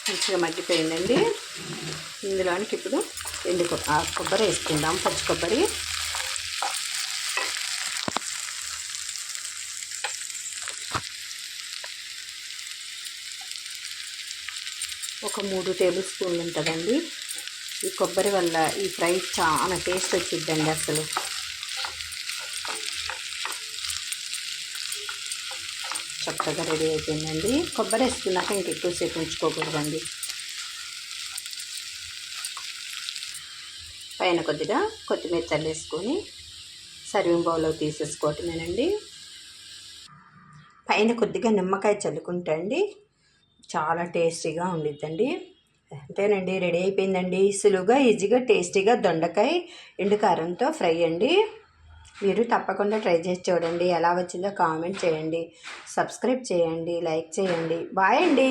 మంచిగా మగ్గిపోయిందండి. ఇందులోనికి ఇప్పుడు కొబ్బరి వేసుకుందాం. పచ్చి కొబ్బరి ఒక 3 టేబుల్ స్పూన్లు ఉంటుందండి. ఈ కొబ్బరి వల్ల ఈ ఫ్రై చాలా టేస్ట్ వచ్చిద్దండి. అసలు చక్కగా రెడీ అయిపోయిందండి. కొబ్బరి వేసుకున్నాక ఇంకెక్కువసేపు ఉంచుకోకూడదండి. పైన కొద్దిగా కొత్తిమీర చల్లేసుకొని సర్వింగ్ బౌల్లో తీసేసుకోవటమేనండి. పైన కొద్దిగా నిమ్మకాయ చల్లుకుంటే అండి చాలా టేస్టీగా ఉండిద్దండి. అంతేనండి, రెడీ అయిపోయిందండి. సులువుగా ఈజీగా టేస్టీగా దొండకాయ ఎండుకారంతో ఫ్రై అండి. మీరు తప్పకుండా ట్రై చేసి చూడండి. ఎలా వచ్చిందో కామెంట్ చేయండి, సబ్స్క్రైబ్ చేయండి, లైక్ చేయండి. బాయ్ అండి.